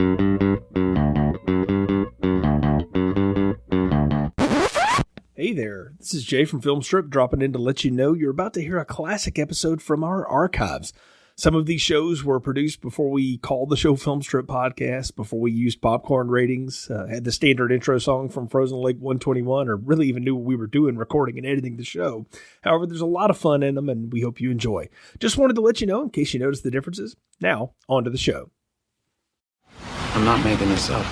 Hey there, this is Jay from Filmstrip dropping in to let you know you're about to hear a classic episode from our archives. Some of these shows were produced before we called the show Filmstrip Podcast, before we used popcorn ratings, had the standard intro song from Frozen Lake 121, or really even knew what we were doing recording and editing the show. However, there's a lot of fun in them, and we hope you enjoy. Just wanted to let you know in case you noticed the differences. Now, on to the show. I'm not making this up.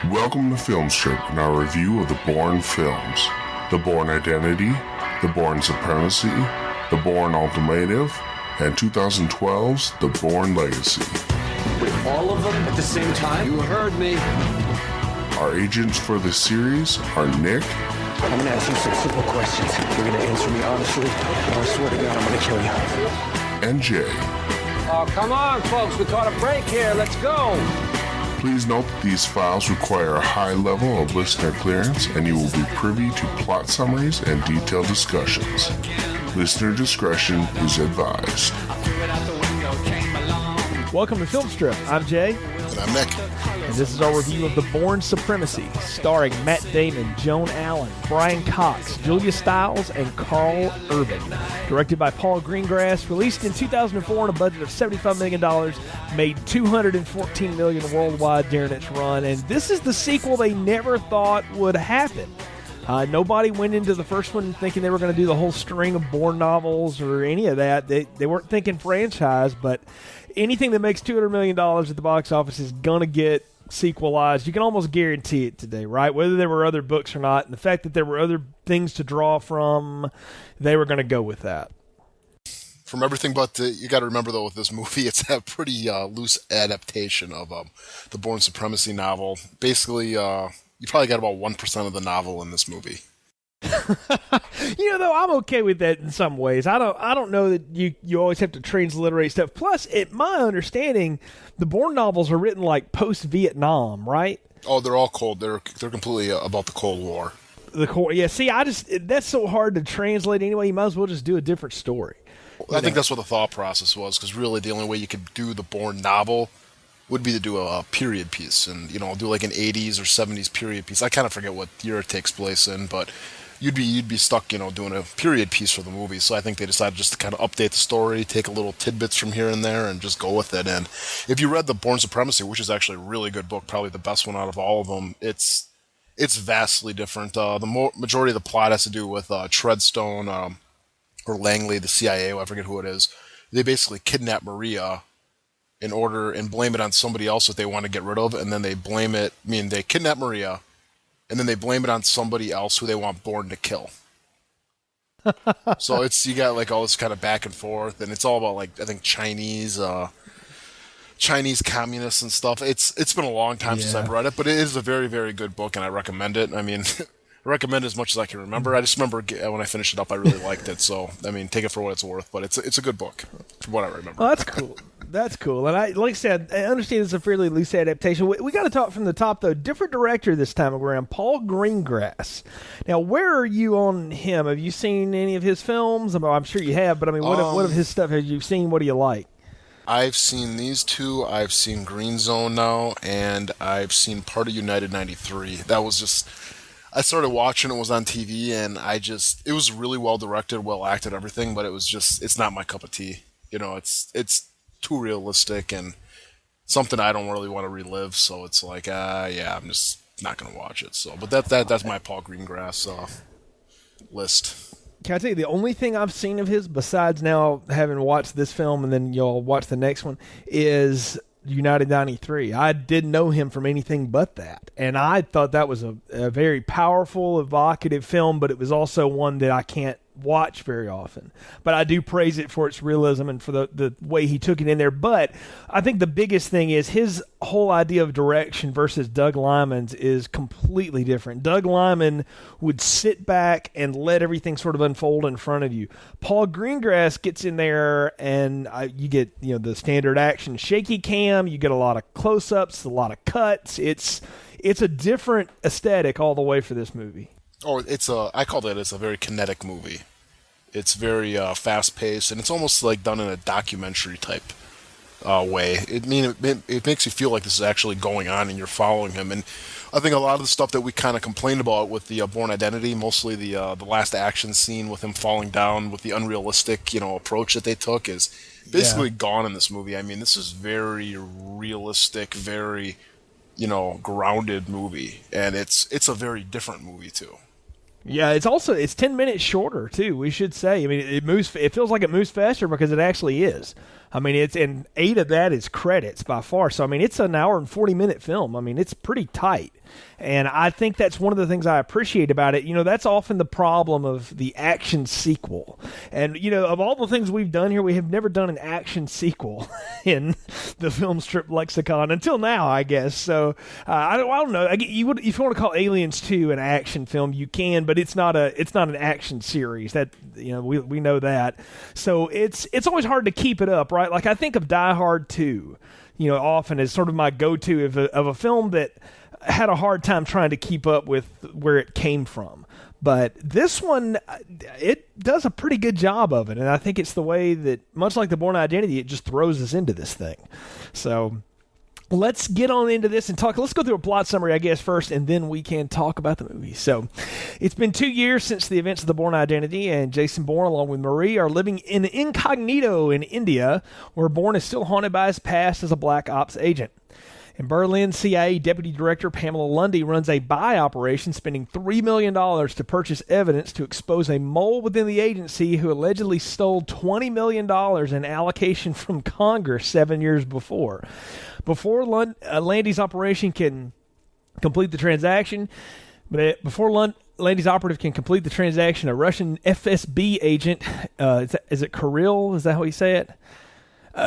Welcome to Filmstrip and our review of the Bourne films. The Bourne Identity, The Bourne Supremacy, The Bourne Ultimatum, and 2012's The Bourne Legacy. Wait, all of them at the same time? You heard me. Our agents for the series are Nick. I'm gonna ask you some simple questions. You're gonna answer me honestly, or I swear to God I'm gonna kill you. And Jay. Oh, come on, folks. We caught a break here. Let's go. Please note that these files require a high level of listener clearance, and you will be privy to plot summaries and detailed discussions. Listener discretion is advised. Welcome to Filmstrip. I'm Jay. And I'm Nick. And this is our review of The Bourne Supremacy, starring Matt Damon, Joan Allen, Brian Cox, Julia Stiles, and Carl Urban. Directed by Paul Greengrass, released in 2004 on a budget of $75 million, made $214 million worldwide during its run, and this is the sequel they never thought would happen. Nobody went into the first one thinking they were going to do the whole string of Bourne novels or any of that. They weren't thinking franchise, but anything that makes $200 million at the box office is going to get sequelized. You can almost guarantee it today, right? Whether there were other books or not, and the fact that there were other things to draw from, they were going to go with that. From everything but you got to remember, though, with this movie, it's a pretty loose adaptation of the Bourne Supremacy novel. Basically, you probably got about 1% of the novel in this movie. Though, I'm okay with that in some ways. I don't know that you always have to transliterate stuff. Plus, my understanding, the Bourne novels are written like post-Vietnam, right? Oh, they're all cold. They're completely about the Cold War. Yeah. See, that's so hard to translate anyway. You might as well just do a different story. I think that's what the thought process was, because really the only way you could do the Bourne novel would be to do a period piece, and do like an 80s or 70s period piece. I kind of forget what year it takes place in, but you'd be stuck, doing a period piece for the movie. So I think they decided just to kind of update the story, take a little tidbits from here and there, and just go with it. And if you read the Bourne Supremacy, which is actually a really good book, probably the best one out of all of them, it's vastly different. The majority of the plot has to do with Treadstone or Langley, the CIA, I forget who it is. They basically kidnap Maria and blame it on somebody else that they want to get rid of, and then they they kidnap Maria, and then they blame it on somebody else who they want Bourne to kill. So you got like all this kind of back and forth, and it's all about like, I think Chinese communists and stuff. It's been a long time since I've read it, but it is a very, very good book, and I recommend it. I mean, I recommend it as much as I can remember. I just remember when I finished it up, I really liked it. So, I mean, take it for what it's worth, but it's a good book, from what I remember. Oh, that's cool. That's cool. And like I said, I understand it's a fairly loose adaptation. We got to talk from the top, though. Different director this time around, Paul Greengrass. Now, where are you on him? Have you seen any of his films? I'm sure you have, but I mean, what of his stuff have you seen? What do you like? I've seen these two. I've seen Green Zone now, and I've seen part of United 93. That was just... I started watching, it was on TV, and it was really well directed, well acted, everything, but it's not my cup of tea. It's too realistic and something I don't really want to relive, so it's like, I'm just not going to watch it. So, but that's my Paul Greengrass list. Can I tell you, the only thing I've seen of his, besides now having watched this film and then you'll watch the next one, is United 93. I didn't know him from anything but that. And I thought that was a very powerful, evocative film, but it was also one that I can't watch very often. But I do praise it for its realism and for the way he took it in there. But I think the biggest thing is his whole idea of direction versus Doug Liman's is completely different. Doug Liman would sit back and let everything sort of unfold in front of you. Paul Greengrass gets in there and you get the standard action shaky cam. You get a lot of close-ups, a lot of cuts. It's a different aesthetic all the way for this movie. Oh, I call it a very kinetic movie. It's very fast-paced, and it's almost like done in a documentary type way. It makes you feel like this is actually going on, and you're following him. And I think a lot of the stuff that we kind of complained about with the Bourne Identity, mostly the last action scene with him falling down with the unrealistic approach that they took, is basically gone in this movie. I mean, this is very realistic, very grounded movie, and it's a very different movie too. Yeah, it's 10 minutes shorter too, we should say. I mean, it feels like it moves faster because it actually is. I mean, and 8 of that is credits by far. So I mean, it's an hour and 40-minute film. I mean, it's pretty tight. And I think that's one of the things I appreciate about it. That's often the problem of the action sequel. And, of all the things we've done here, we have never done an action sequel in the film strip lexicon until now, I guess. So, I don't know. If you want to call Aliens 2 an action film, you can, but it's not an action series. That, we know that. So, it's always hard to keep it up, right? Like, I think of Die Hard 2, often as sort of my go-to of a film that had a hard time trying to keep up with where it came from. But this one, it does a pretty good job of it. And I think it's the way that, much like the Bourne Identity, it just throws us into this thing. So let's get on into this and talk. Let's go through a plot summary, I guess, first, and then we can talk about the movie. So it's been 2 years since the events of the Bourne Identity, and Jason Bourne, along with Marie, are living in incognito in India, where Bourne is still haunted by his past as a black ops agent. In Berlin, CIA Deputy Director Pamela Lundy runs a buy operation, spending $3 million to purchase evidence to expose a mole within the agency who allegedly stole $20 million in allocation from Congress 7 years before. Before Landy's operation can complete the transaction, Landy's operative can complete the transaction, a Russian FSB agent, is it Kirill? Is that how you say it?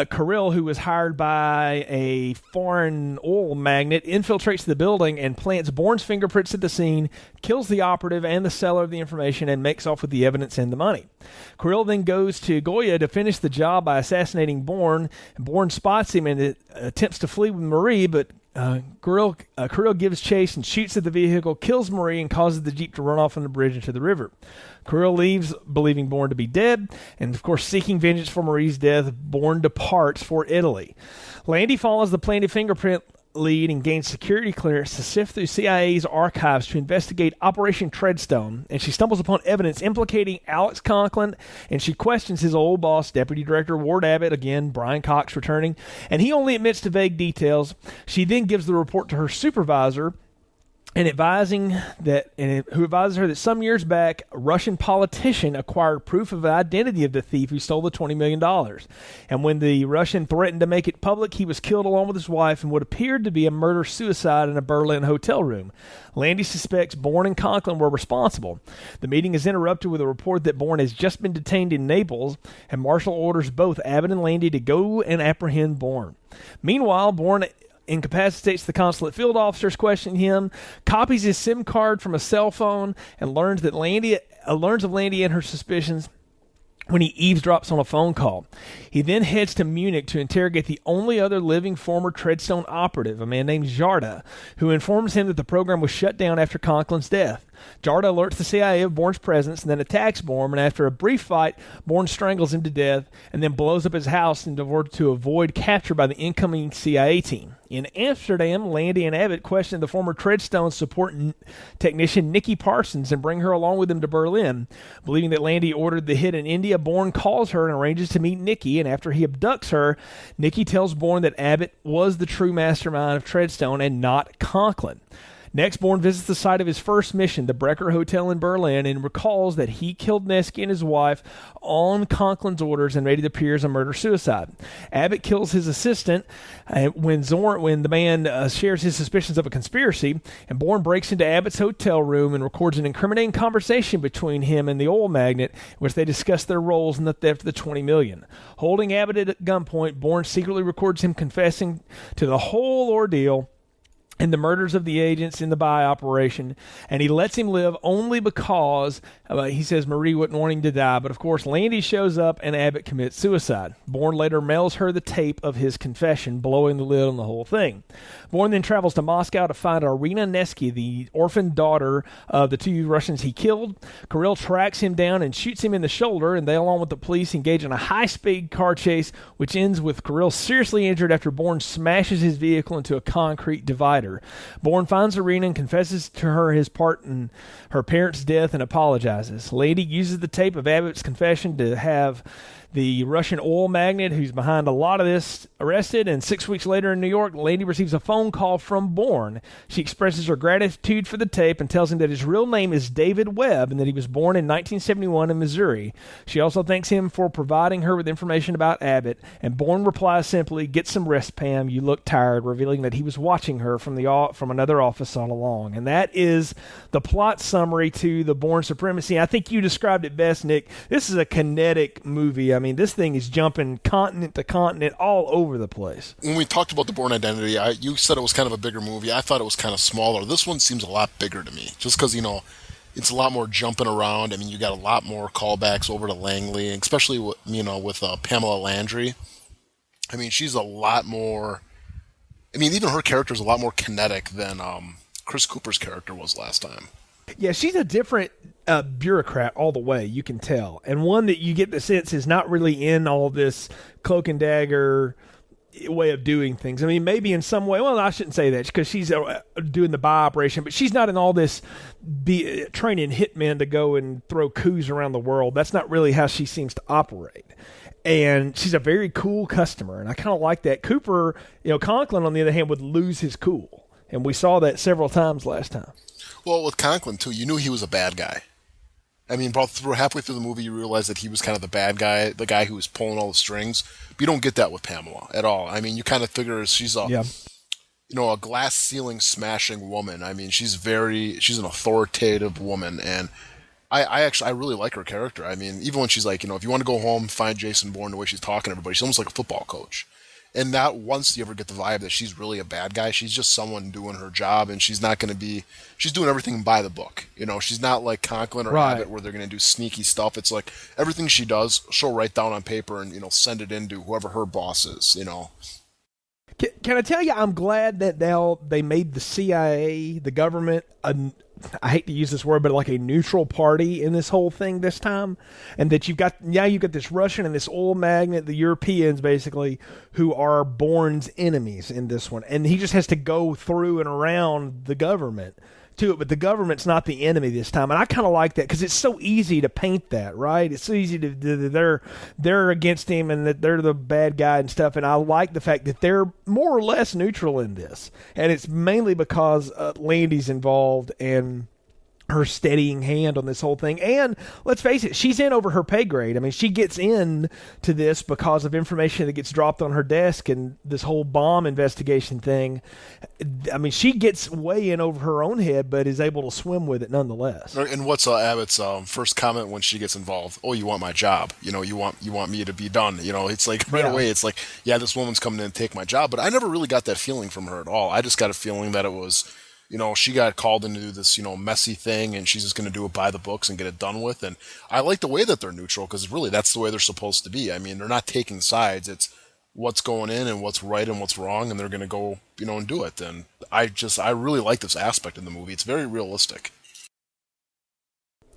Kirill, who was hired by a foreign oil magnate, infiltrates the building and plants Bourne's fingerprints at the scene, kills the operative and the seller of the information, and makes off with the evidence and the money. Kirill then goes to Goya to finish the job by assassinating Bourne. Bourne spots him and attempts to flee with Marie, but Kirill gives chase and shoots at the vehicle, kills Marie, and causes the Jeep to run off on the bridge into the river. Kirill leaves, believing Bourne to be dead, and of course seeking vengeance for Marie's death. Bourne departs for Italy. Landy follows the planted fingerprint lead and gains security clearance to sift through CIA's archives to investigate Operation Treadstone, and she stumbles upon evidence implicating Alex Conklin, and she questions his old boss, Deputy Director Ward Abbott, again, Brian Cox returning, and he only admits to vague details. She then gives the report to her supervisor, and who advises her that some years back, a Russian politician acquired proof of the identity of the thief who stole the $20 million. And when the Russian threatened to make it public, he was killed along with his wife in what appeared to be a murder-suicide in a Berlin hotel room. Landy suspects Bourne and Conklin were responsible. The meeting is interrupted with a report that Bourne has just been detained in Naples, and Marshall orders both Abbott and Landy to go and apprehend Bourne. Meanwhile, Bourne incapacitates the consulate field officers questioning him, copies his SIM card from a cell phone, and learns of Landy and her suspicions when he eavesdrops on a phone call. He then heads to Munich to interrogate the only other living former Treadstone operative, a man named Jarda, who informs him that the program was shut down after Conklin's death. Jarda alerts the CIA of Bourne's presence and then attacks Bourne, and after a brief fight, Bourne strangles him to death and then blows up his house in order to avoid capture by the incoming CIA team. In Amsterdam, Landy and Abbott question the former Treadstone support technician Nikki Parsons and bring her along with them to Berlin. Believing that Landy ordered the hit in India, Bourne calls her and arranges to meet Nikki, and after he abducts her, Nikki tells Bourne that Abbott was the true mastermind of Treadstone and not Conklin. Next, Bourne visits the site of his first mission, the Brecker Hotel in Berlin, and recalls that he killed Nesky and his wife on Conklin's orders and made it appear as a murder-suicide. Abbott kills his assistant when the man shares his suspicions of a conspiracy, and Bourne breaks into Abbott's hotel room and records an incriminating conversation between him and the oil magnate, in which they discuss their roles in the theft of the $20 million. Holding Abbott at gunpoint, Bourne secretly records him confessing to the whole ordeal and the murders of the agents in the buy operation, and he lets him live only because he says Marie wouldn't want him to die. But of course, Landy shows up and Abbott commits suicide. Bourne later mails her the tape of his confession, blowing the lid on the whole thing. Bourne then travels to Moscow to find Irina Nesky, the orphaned daughter of the two Russians he killed. Kirill tracks him down and shoots him in the shoulder, and they, along with the police, engage in a high-speed car chase, which ends with Kirill seriously injured after Bourne smashes his vehicle into a concrete divider. Bourne finds Irina and confesses to her his part in her parents' death and apologizes. Lady uses the tape of Abbott's confession to have the Russian oil magnate who's behind a lot of this arrested, and 6 weeks later in New York, Lady receives a phone call from Bourne. She expresses her gratitude for the tape and tells him that his real name is David Webb and that he was born in 1971 in Missouri. She also thanks him for providing her with information about Abbott, and Bourne replies simply, "Get some rest, Pam. You look tired," revealing that he was watching her from another office all along. And that is the plot summary to the Bourne Supremacy. I think you described it best, Nick. This is a kinetic movie. I mean, this thing is jumping continent to continent all over the place. When we talked about the Bourne Identity, you said it was kind of a bigger movie. I thought it was kind of smaller. This one seems a lot bigger to me, just because, it's a lot more jumping around. I mean, you got a lot more callbacks over to Langley, especially with Pamela Landry. I mean, she's a lot more... I mean, even her character is a lot more kinetic than Chris Cooper's character was last time. Yeah, she's a different bureaucrat all the way, you can tell. And one that you get the sense is not really in all this cloak and dagger way of doing things. I mean, maybe in some way, well, I shouldn't say that because she's doing the buy operation, but she's not in all this training hitmen to go and throw coups around the world. That's not really how she seems to operate. And she's a very cool customer, and I kind of like that. Cooper, Conklin, on the other hand, would lose his cool. And we saw that several times last time. Well, with Conklin, too, you knew he was a bad guy. I mean, halfway through the movie, you realize that he was kind of the bad guy, the guy who was pulling all the strings. But you don't get that with Pamela at all. I mean, you kind of figure she's a glass ceiling smashing woman. I mean, she's an authoritative woman, and I really like her character. I mean, even when she's like, if you want to go home, find Jason Bourne, the way she's talking to everybody, she's almost like a football coach. And not once do you ever get the vibe that she's really a bad guy. She's just someone doing her job, and she's doing everything by the book. She's not like Conklin or Abbott where they're going to do sneaky stuff. It's like everything she does, she'll write down on paper and, send it in to whoever her boss is, Can I tell you, I'm glad that they made the CIA, the government, I hate to use this word, but like a neutral party in this whole thing this time. And that you've got this Russian and this oil magnate, the Europeans basically, who are Bourne's enemies in this one. And he just has to go through and around the government to it, but the government's not the enemy this time. And I kind of like that because it's so easy to paint that, right? It's so easy to they're against him and that they're the bad guy and stuff. And I like the fact that they're more or less neutral in this. And it's mainly because Landy's involved and her steadying hand on this whole thing. And let's face it, she's in over her pay grade. I mean, she gets in to this because of information that gets dropped on her desk and this whole bomb investigation thing. I mean, she gets way in over her own head, but is able to swim with it nonetheless. And what's Abbott's first comment when she gets involved? "Oh, you want my job? You want me to be done?" It's like right away. It's like, yeah, this woman's coming in to take my job. But I never really got that feeling from her at all. I just got a feeling that it was, she got called in to do this, messy thing, and she's just going to do it by the books and get it done with. And I like the way that they're neutral because really that's the way they're supposed to be. I mean, they're not taking sides. It's what's going in and what's right and what's wrong, and they're going to go, and do it. And I really like this aspect in the movie. It's very realistic.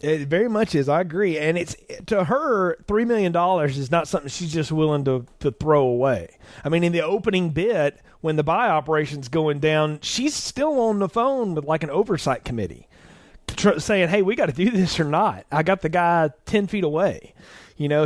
It very much is. I agree. And it's, to her, $3 million is not something she's just willing to throw away. I mean, in the opening bit, when the buy operation's going down, she's still on the phone with like an oversight committee saying, hey, we got to do this or not. I got the guy 10 feet away,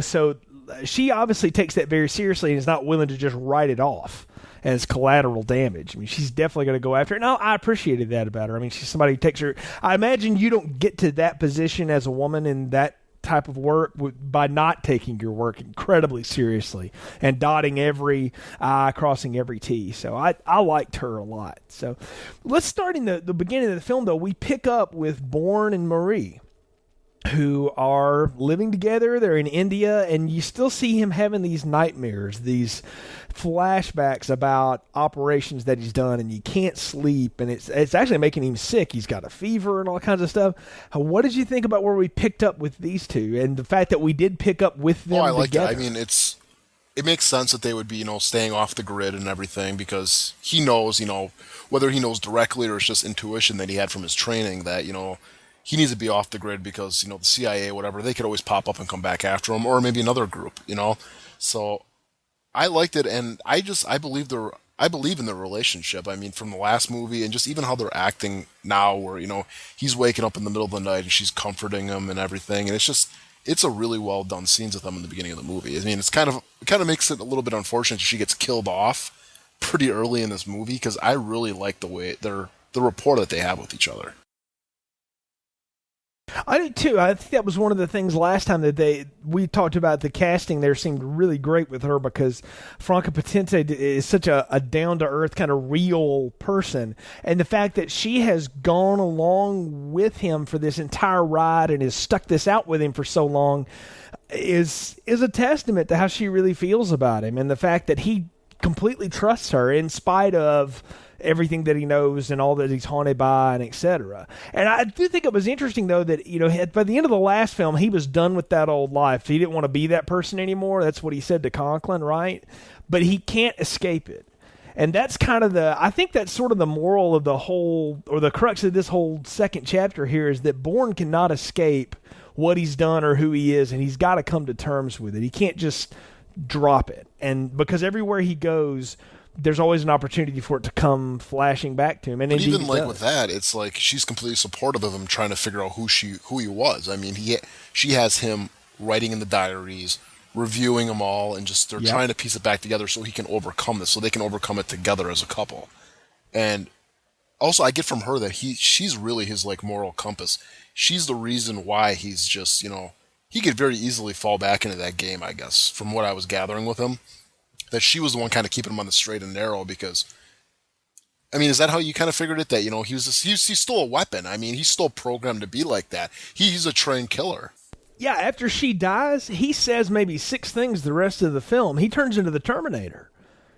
so she obviously takes that very seriously and is not willing to just write it off. as collateral damage. I mean, she's definitely going to go after it. And I appreciated that about her. I mean, she's somebody who takes her. I imagine you don't get to that position as a woman in that type of work by not taking your work incredibly seriously and dotting every I, crossing every T. So I liked her a lot. So let's start in the beginning of the film, though. We pick up with Bourne and Marie, who are living together. They're in India, and you still see him having these nightmares, these flashbacks about operations that he's done, and you can't sleep, and it's actually making him sick. He's got a fever and all kinds of stuff. What did you think about where we picked up with these two, and the fact that we did pick up with them I like together? it. I mean, it makes sense that they would be, staying off the grid and everything, because he knows, whether he knows directly or it's just intuition that he had from his training that, he needs to be off the grid because, the CIA, whatever, they could always pop up and come back after him, or maybe another group, So I liked it, and I believe in their relationship. I mean, from the last movie, and just even how they're acting now, where he's waking up in the middle of the night and she's comforting him and everything, and it's a really well done scenes with them in the beginning of the movie. I mean, it kind of makes it a little bit unfortunate that she gets killed off pretty early in this movie, because I really like the way the rapport that they have with each other. I do too. I think that was one of the things last time that we talked about. The casting there seemed really great with her, because Franca Potente is such a down-to-earth kind of real person, and the fact that she has gone along with him for this entire ride and has stuck this out with him for so long is a testament to how she really feels about him, and the fact that he completely trusts her in spite of everything that he knows and all that he's haunted by, and etc. And I do think it was interesting, though, that by the end of the last film, he was done with that old life. He didn't want to be that person anymore. That's what he said to Conklin, right? But he can't escape it. And that's kind of I think that's sort of the moral of the whole, or the crux of this whole second chapter here, is that Bourne cannot escape what he's done or who he is, and he's got to come to terms with it. He can't just drop it. And because everywhere he goes, there's always an opportunity for it to come flashing back to him. And but even with that, it's like she's completely supportive of him trying to figure out who he was. I mean, she has him writing in the diaries, reviewing them all, and just they're trying to piece it back together so he can overcome this, so they can overcome it together as a couple. And also, I get from her that she's really his moral compass. She's the reason why he's just he could very easily fall back into that game, I guess, from what I was gathering with him. That she was the one kind of keeping him on the straight and narrow, because, I mean, is that how you kind of figured it? That, he's still a weapon. I mean, he's still programmed to be like that. He's a trained killer. Yeah, after she dies, he says maybe 6 things the rest of the film. He turns into the Terminator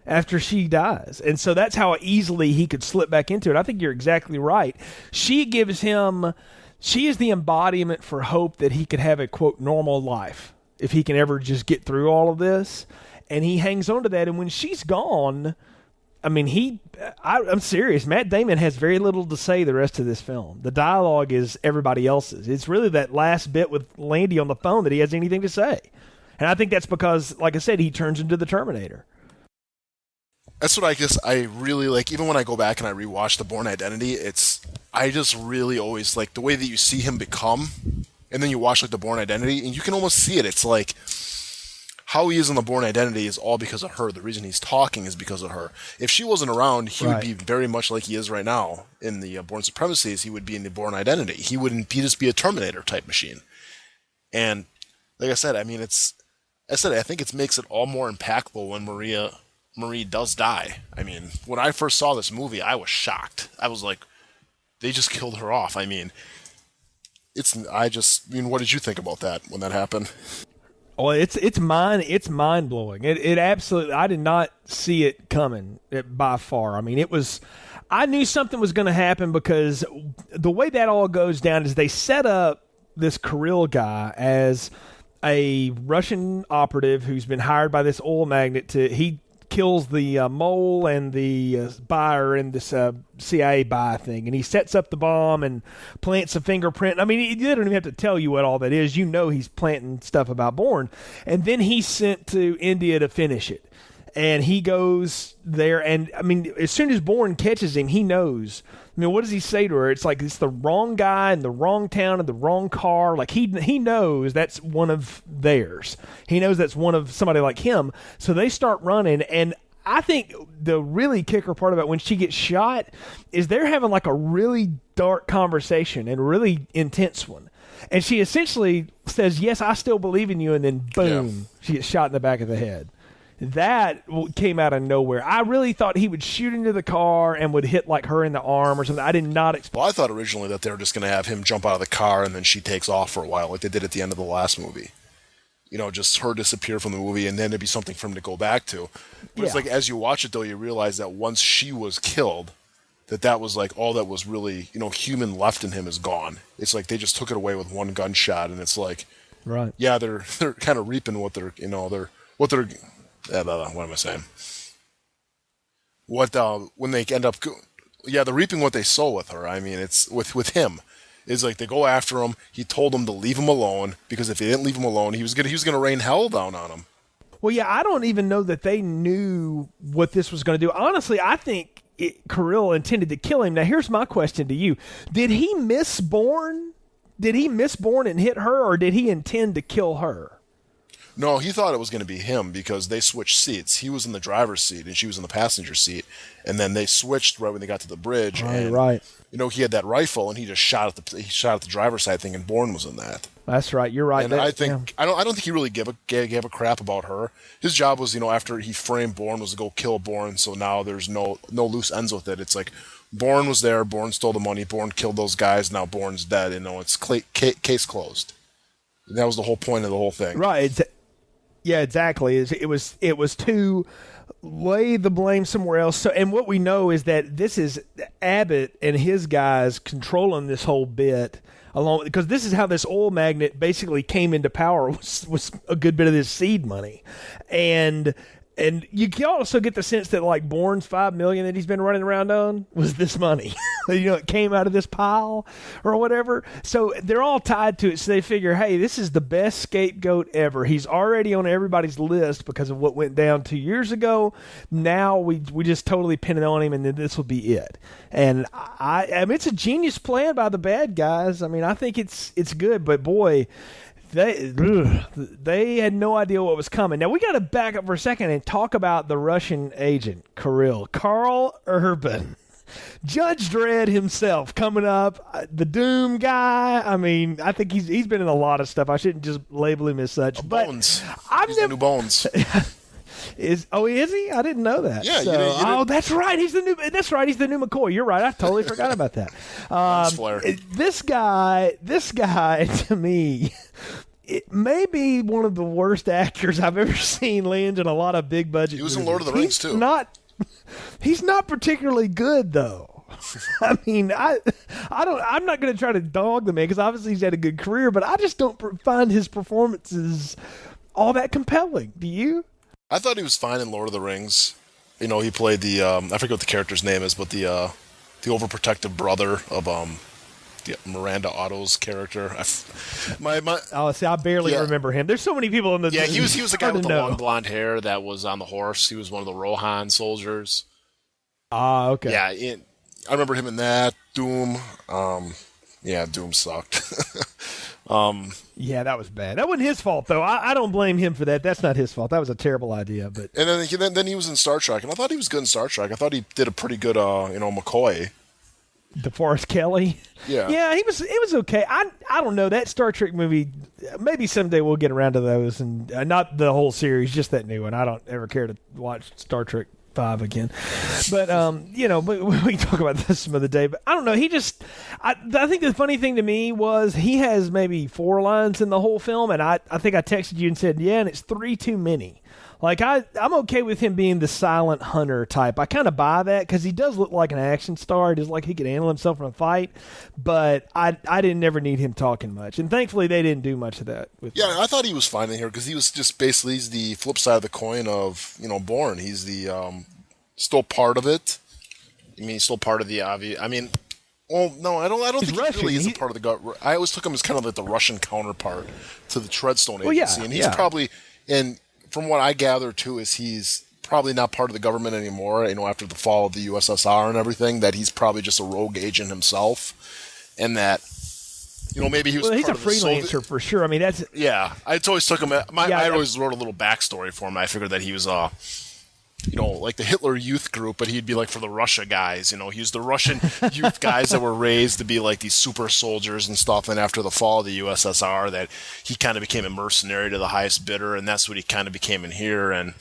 after she dies. And so that's how easily he could slip back into it. I think you're exactly right. She is the embodiment for hope that he could have a, quote, normal life if he can ever just get through all of this. And he hangs on to that. And when she's gone, I mean, I'm serious. Matt Damon has very little to say the rest of this film. The dialogue is everybody else's. It's really that last bit with Landy on the phone that he has anything to say. And I think that's because, like I said, he turns into the Terminator. That's what I really like. Even when I go back and I rewatch The Bourne Identity, I just really always like the way that you see him become, and then you watch The Bourne Identity, and you can almost see it. It's like how he is in The Bourne Identity is all because of her. The reason he's talking is because of her. If she wasn't around, he would be very much like he is right now in the Bourne Supremacy. He would be in The Bourne Identity. He wouldn't. He'd just be a Terminator type machine. And like I said, I mean, I think it makes it all more impactful when Marie does die. I mean, when I first saw this movie, I was shocked. I was like, they just killed her off. I mean, what did you think about that when that happened? Well, it's mind blowing. It absolutely. I did not see it coming by far. I mean, I knew something was going to happen, because the way that all goes down is they set up this Kirill guy as a Russian operative who's been hired by this oil magnate he kills the mole and the buyer in this CIA buy thing, and he sets up the bomb and plants a fingerprint. I mean, he don't even have to tell you what all that is. You know he's planting stuff about Bourne. And then he's sent to India to finish it. And he goes there, and, I mean, as soon as Bourne catches him, he knows. I mean, what does he say to her? It's like it's the wrong guy in the wrong town in the wrong car. Like, he knows that's one of theirs. He knows that's one of somebody like him. So they start running, and I think the really kicker part about when she gets shot is they're having like a really dark conversation and really intense one. And she essentially says, yes, I still believe in you, and then boom, she gets shot in the back of the head. That came out of nowhere. I really thought he would shoot into the car and would hit like her in the arm or something. I did not expect. Well, I thought originally that they were just going to have him jump out of the car and then she takes off for a while, like they did at the end of the last movie. You know, just her disappear from the movie, and then it'd be something for him to go back to. But it's like, as you watch it, though, you realize that once she was killed, that was like all that was really, you know, human left in him is gone. It's like they just took it away with one gunshot, and it's like, right? Yeah, they're kind of reaping what they're, you know, what am I saying? When they end up, they're reaping what they sow with her. I mean, it's with him. It's like they go after him. He told them to leave him alone because if they didn't leave him alone, he was gonna rain hell down on him. Well, yeah, I don't even know that they knew what this was going to do. Honestly, I think Kirill intended to kill him. Now, here's my question to you: did he miss Bourne? Did he miss Bourne and hit her, or did he intend to kill her? No, he thought it was going to be him because they switched seats. He was in the driver's seat and she was in the passenger seat, and then they switched right when they got to the bridge. Right. You know, he had that rifle and he just shot at the driver's side thing, and Bourne was in that. That's right. You're right. And I think I don't think he really gave a crap about her. His job was, you know, after he framed Bourne, was to go kill Bourne. So now there's no loose ends with it. It's like Bourne was there. Bourne stole the money. Bourne killed those guys. Now Bourne's dead. You know, it's case closed. And that was the whole point of the whole thing. Right. Yeah, exactly. It was to lay the blame somewhere else. So, and what we know is that this is Abbott and his guys controlling this whole bit, along because this is how this oil magnate basically came into power, was a good bit of this seed money, and you can also get the sense that like Bourne's $5 million that he's been running around on was this money. You know, it came out of this pile or whatever. So they're all tied to it. So they figure, hey, this is the best scapegoat ever. He's already on everybody's list because of what went down 2 years ago. Now we just totally pin it on him, and then this will be it. And I mean, it's a genius plan by the bad guys. I mean, I think it's good, but boy, they had no idea what was coming. Now, we got to back up for a second and talk about the Russian agent, Kirill. Karl Urban. Judge Dredd himself coming up. The Doom guy. I mean, I think he's been in a lot of stuff. I shouldn't just label him as such. Bones. He's the new Bones. Is he? I didn't know that. Yeah. So, that's right. He's the new McCoy. You're right. I totally forgot about that. This guy to me, it may be one of the worst actors I've ever seen land in a lot of big budget. He was movies. in Lord of the Rings too. He's not particularly good though. I mean, I'm not going to try to dog the man because obviously he's had a good career, but I just don't find his performances all that compelling. Do you? I thought he was fine in Lord of the Rings. You know, he played the I forget what the character's name is, but the overprotective brother of Miranda Otto's character. I barely remember him. There's so many people in the. Yeah, he was the guy with the long blonde hair that was on the horse. He was one of the Rohan soldiers. Ah, okay. Yeah, I remember him in that. Doom. Doom sucked. Yeah, that was bad. That wasn't his fault, though. I don't blame him for that. That's not his fault. That was a terrible idea. But then he was in Star Trek, and I thought he was good in Star Trek. I thought he did a pretty good, McCoy. DeForest Kelly. Yeah, it was okay. I don't know, that Star Trek movie. Maybe someday we'll get around to those, and not the whole series, just that new one. I don't ever care to watch Star Trek 5 again, but but we can talk about this some other day. But I don't know. I think the funny thing to me was he has maybe 4 lines in the whole film, and I think I texted you and said, yeah, and it's 3 too many. Like, I'm okay with him being the silent hunter type. I kind of buy that because he does look like an action star. Just like he could handle himself in a fight. But I didn't never need him talking much. And thankfully, they didn't do much of that. I thought he was fine in here because he was just basically he's the flip side of the coin of, Bourne. He's the still part of it. I mean, he's still part of the obvious. I mean, well, no, I don't think he really is a part of the. I always took him as kind of like the Russian counterpart to the Treadstone Agency, and he's probably from what I gather too, is he's probably not part of the government anymore. After the fall of the USSR and everything, that he's probably just a rogue agent himself, and that maybe he was. Well, he's a freelancer for sure. I mean, that's I always took him. I always wrote a little backstory for him. I figured that he was like the Hitler Youth group, but he'd be like for the Russia guys. He was the Russian youth guys that were raised to be like these super soldiers and stuff. And after the fall of the USSR, that he kind of became a mercenary to the highest bidder, and that's what he kind of became in here. And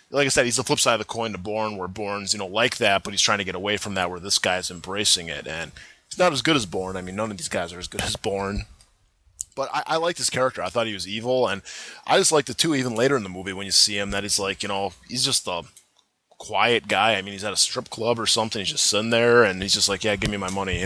like I said, he's the flip side of the coin to Bourne, where Bourne's like that, but he's trying to get away from that, where this guy's embracing it. And he's not as good as Bourne. I mean, none of these guys are as good as Bourne. But I liked his character. I thought he was evil, and I just liked it too. Even later in the movie, when you see him, that he's like, he's just a quiet guy. I mean, he's at a strip club or something. He's just sitting there, and he's just like, "Yeah, give me my money,"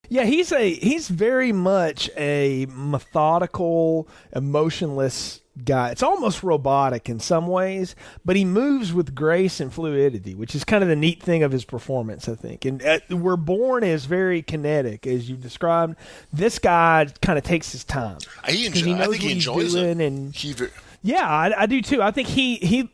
Yeah, he's very much a methodical, emotionless guy. It's almost robotic in some ways, but he moves with grace and fluidity, which is kind of the neat thing of his performance, I think. And where Bourne is very kinetic, as you described, this guy kind of takes his time. I think he enjoys it. And yeah, I do too. I think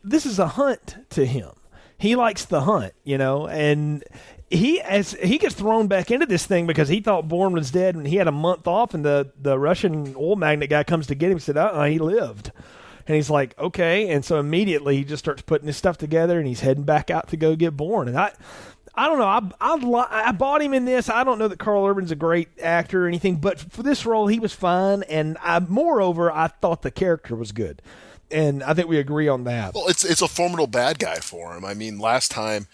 this is a hunt to him. He likes the hunt, and he gets thrown back into this thing because he thought Bourne was dead and he had a month off, and the Russian oil magnate guy comes to get him and said, he lived. And he's like, okay. And so immediately he just starts putting his stuff together, and he's heading back out to go get Bourne. And I don't know. I bought him in this. I don't know that Carl Urban's a great actor or anything, but for this role, he was fine. And moreover, I thought the character was good. And I think we agree on that. Well, it's a formidable bad guy for him. I mean, last time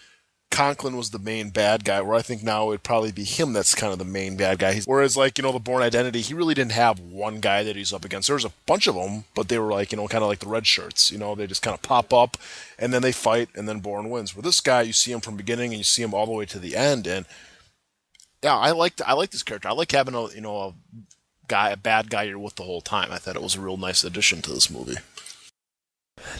Conklin was the main bad guy, where I think now it'd probably be him that's kind of the main bad guy. Whereas, like, the Bourne Identity, he really didn't have one guy that he's up against. There was a bunch of them, but they were like, kind of like the red shirts. They just kind of pop up, and then they fight, and then Bourne wins. Where this guy, you see him from the beginning, and you see him all the way to the end. And yeah, I like this character. I like having a bad guy you're with the whole time. I thought it was a real nice addition to this movie.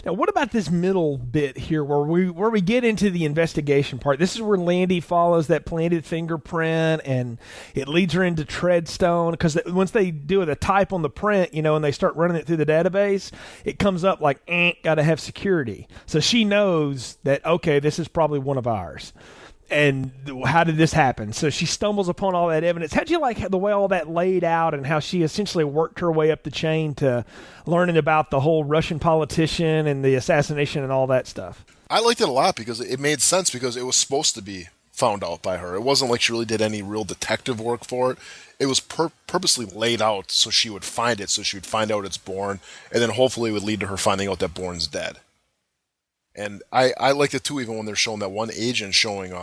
Now, what about this middle bit here where we get into the investigation part? This is where Landy follows that planted fingerprint, and it leads her into Treadstone, because once they do the type on the print, and they start running it through the database, it comes up like, got to have security. So she knows that, okay, this is probably one of ours. And how did this happen? So she stumbles upon all that evidence. How'd you like the way all that laid out, and how she essentially worked her way up the chain to learning about the whole Russian politician and the assassination and all that stuff? I liked it a lot because it made sense, because it was supposed to be found out by her. It wasn't like she really did any real detective work for it. It was purposely laid out so she would find it, so she would find out it's Bourne, and then hopefully it would lead to her finding out that Bourne's dead. And I liked it too, even when they're showing that one agent showing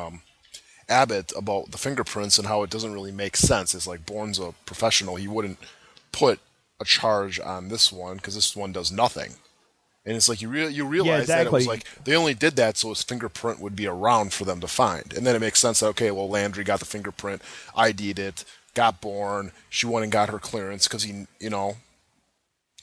Abbott about the fingerprints and how it doesn't really make sense. It's like, Bourne's a professional. He wouldn't put a charge on this one because this one does nothing. And it's like you realize that it was like they only did that so his fingerprint would be around for them to find. And then it makes sense that, okay, well, Landry got the fingerprint, ID'd it, got Bourne. She went and got her clearance because he,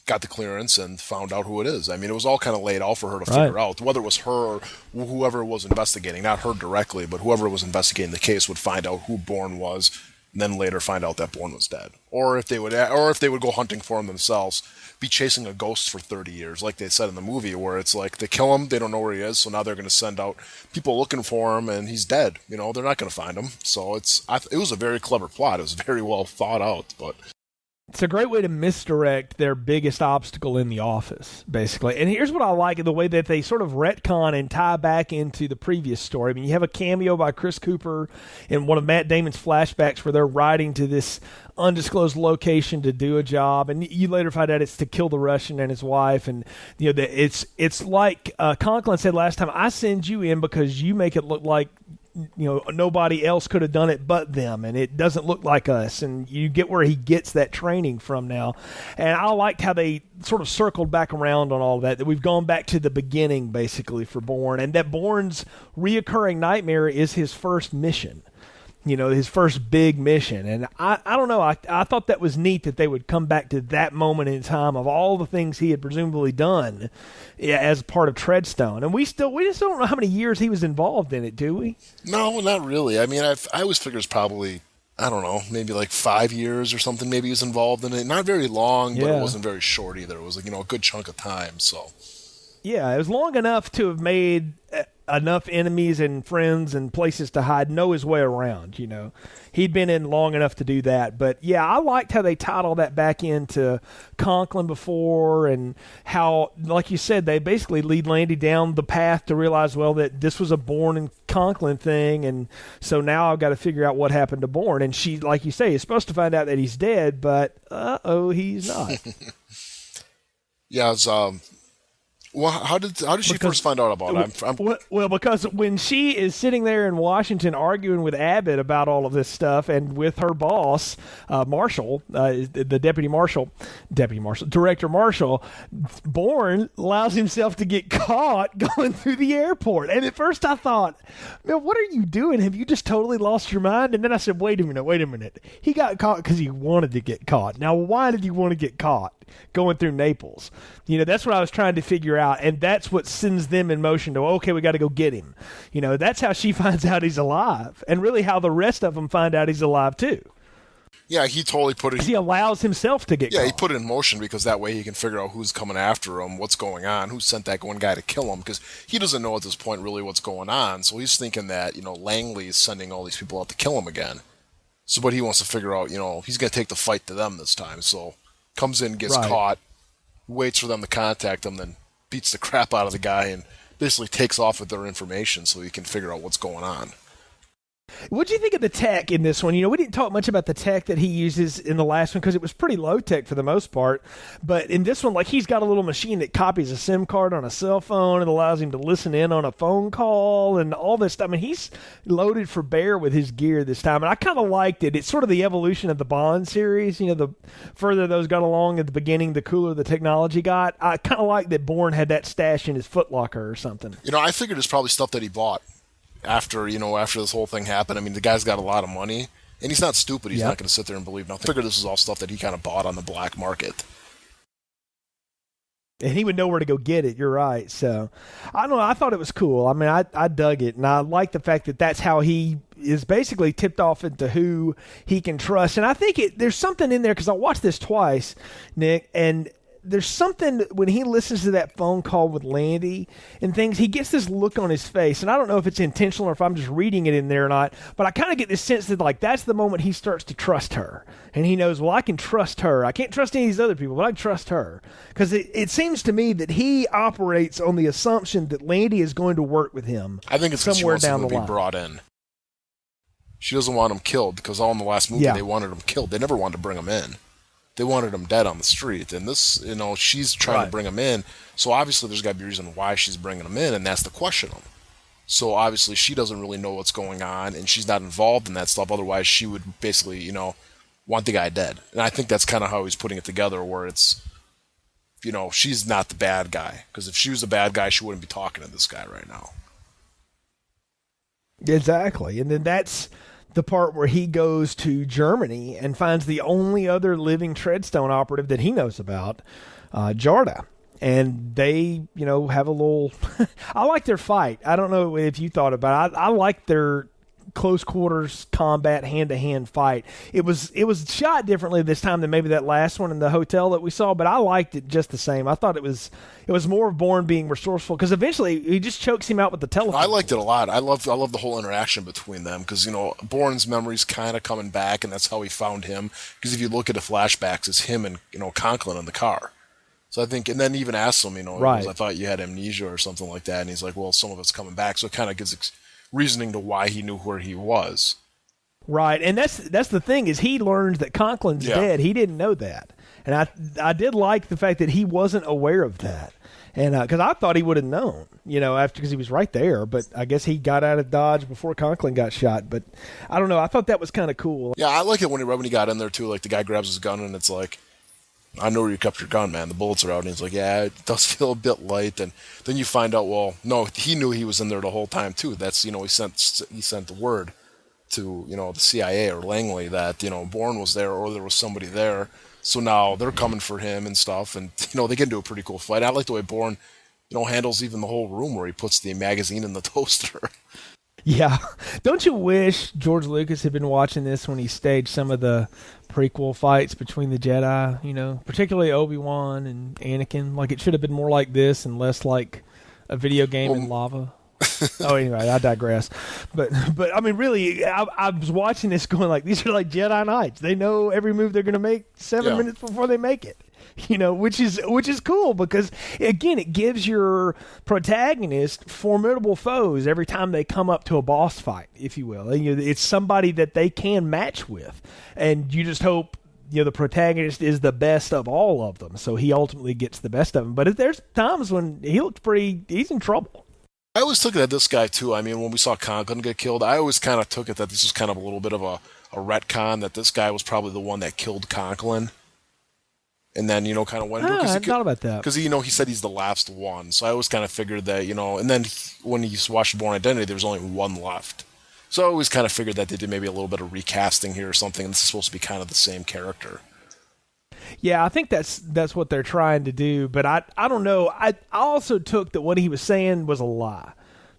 got the clearance and found out who it is. I mean, it was all kind of laid out for her to figure out. Whether it was her or whoever was investigating, not her directly, but whoever was investigating the case would find out who Bourne was, and then later find out that Bourne was dead. Or if they would go hunting for him themselves, be chasing a ghost for 30 years, like they said in the movie, where it's like they kill him, they don't know where he is, so now they're going to send out people looking for him, and he's dead. They're not going to find him. So it was a very clever plot. It was very well thought out, but it's a great way to misdirect their biggest obstacle in the office, basically. And here's what I like, the way that they sort of retcon and tie back into the previous story. I mean, you have a cameo by Chris Cooper in one of Matt Damon's flashbacks where they're riding to this undisclosed location to do a job, and you later find out it's to kill the Russian and his wife. And it's like Conklin said last time, I send you in because you make it look like nobody else could have done it but them, and it doesn't look like us. And you get where he gets that training from now. And I liked how they sort of circled back around on all that we've gone back to the beginning, basically, for Bourne, and that Bourne's reoccurring nightmare is his first mission. His first big mission. And I don't know, I thought that was neat that they would come back to that moment in time of all the things he had presumably done as part of Treadstone. And we just don't know how many years he was involved in it, do we? No, not really. I mean, I always figure it's probably, I don't know, maybe like 5 years or something maybe he was involved in it. Not very long, but it wasn't very short either. It was like, a good chunk of time, so. Yeah, it was long enough to have made enough enemies and friends and places to hide, know his way around, you know. He'd been in long enough to do that. But, yeah, I liked how they tied all that back into Conklin before, and how, like you said, they basically lead Landy down the path to realize, well, that this was a Bourne and Conklin thing, and so now I've got to figure out what happened to Bourne. And she, like you say, is supposed to find out that he's dead, but, he's not. Yeah, it's, well, how did she first find out about it? Well, because when she is sitting there in Washington arguing with Abbott about all of this stuff, and with her boss, Marshall, the Director Marshall, Bourne allows himself to get caught going through the airport. And at first I thought, man, what are you doing? Have you just totally lost your mind? And then I said, wait a minute. He got caught because he wanted to get caught. Now, why did he want to get caught going through Naples? You know, that's what I was trying to figure out, and that's what sends them in motion to, okay, we got to go get him. You know, that's how she finds out he's alive, and really how the rest of them find out he's alive too. Yeah, he totally put it. He allows himself to get caught. He put it in motion because that way he can figure out who's coming after him, what's going on, who sent that one guy to kill him, because he doesn't know at this point really what's going on. So he's thinking that, you know, Langley is sending all these people out to kill him again. So, but he wants to figure out, you know, he's going to take the fight to them this time. So comes in, gets caught, waits for them to contact him, then beats the crap out of the guy and basically takes off with their information so he can figure out what's going on. What do you think of the tech in this one? You know, we didn't talk much about the tech that he uses in the last one because it was pretty low tech for the most part. But in this one, like, he's got a little machine that copies a SIM card on a cell phone and allows him to listen in on a phone call and all this stuff. I mean, he's loaded for bear with his gear this time, and I kind of liked it. It's sort of the evolution of the Bond series. You know, the further those got along at the beginning, the cooler the technology got. I kind of like that Bourne had that stash in his footlocker or something. You know, I figured it's probably stuff that he bought after this whole thing happened. I mean, the guy's got a lot of money, and he's not stupid. He's not going to sit there and believe nothing. I figured this is all stuff that he kind of bought on the black market. And he would know where to go get it. You're right. So, I don't know. I thought it was cool. I mean, I dug it, and I like the fact that that's how he is basically tipped off into who he can trust. And I think there's something in there, because I watched this twice, Nick, and there's something when he listens to that phone call with Landy and things, he gets this look on his face, and I don't know if it's intentional or if I'm just reading it in there or not, but I kind of get this sense that, like, that's the moment he starts to trust her, and he knows, well, I can trust her. I can't trust any of these other people, but I can trust her, because it seems to me that he operates on the assumption that Landy is going to work with him. I think it's somewhere down the line. Be brought in. She doesn't want him killed, because all in the last movie they wanted him killed. They never wanted to bring him in. They wanted him dead on the street. And this, you know, she's trying to bring him in. So obviously there's got to be a reason why she's bringing him in, and that's to question him. So obviously she doesn't really know what's going on, and she's not involved in that stuff. Otherwise she would basically, you know, want the guy dead. And I think that's kind of how he's putting it together, where it's, you know, she's not the bad guy. Because if she was the bad guy, she wouldn't be talking to this guy right now. Exactly. And then that's the part where he goes to Germany and finds the only other living Treadstone operative that he knows about, Jarda. And they, you know, have a little... I like their fight. I don't know if you thought about it. I like their close quarters combat, hand-to-hand fight. It was shot differently this time than maybe that last one in the hotel that we saw, but I liked it just the same. I thought it was more of Bourne being resourceful, because eventually he just chokes him out with the telephone. I liked it a lot. I love the whole interaction between them, because, you know, Bourne's memory's kind of coming back, and that's how he found him. Because if you look at the flashbacks, it's him and, you know, Conklin in the car. So I think, and then even asks him, you know, I thought you had amnesia or something like that, and he's like, well, some of it's coming back. So it kind of gives reasoning to why he knew where he was. Right, and that's the thing, is he learns that Conklin's dead. He didn't know that, and I did like the fact that he wasn't aware of that, and because I thought he would have known, you know, because he was right there. But I guess he got out of Dodge before Conklin got shot. But I don't know. I thought that was kind of cool. Yeah, I like it when he got in there too. Like, the guy grabs his gun and it's like, I know where you kept your gun, man. The bullets are out. And he's like, yeah, it does feel a bit light. And then you find out, well, no, he knew he was in there the whole time too. That's, you know, he sent the word to, you know, the CIA or Langley that, you know, Bourne was there, or there was somebody there. So now they're coming for him and stuff. And, you know, they get into a pretty cool fight. I like the way Bourne, you know, handles even the whole room where he puts the magazine in the toaster. Yeah. Don't you wish George Lucas had been watching this when he staged some of the prequel fights between the Jedi, you know, particularly Obi-Wan and Anakin? Like, it should have been more like this and less like a video game in lava. Oh, anyway, I digress. But I mean, really, I was watching this going like, these are like Jedi Knights. They know every move they're going to make 7 minutes before they make it. Which is cool because, again, it gives your protagonist formidable foes every time they come up to a boss fight, if you will. It's somebody that they can match with, and you just hope the protagonist is the best of all of them, so he ultimately gets the best of them. But there's times when he's in trouble. I always took it at this guy too. I mean, when we saw Conklin get killed, I always kind of took it that this was kind of a little bit of a retcon, that this guy was probably the one that killed Conklin. And then, kind of went into it. I thought about that. Because, he said he's the last one. So I always kind of figured that, and then when he watched Bourne Identity, there was only one left. So I always kind of figured that they did maybe a little bit of recasting here or something, and this is supposed to be kind of the same character. Yeah, I think that's what they're trying to do. But I don't know. I also took that what he was saying was a lie,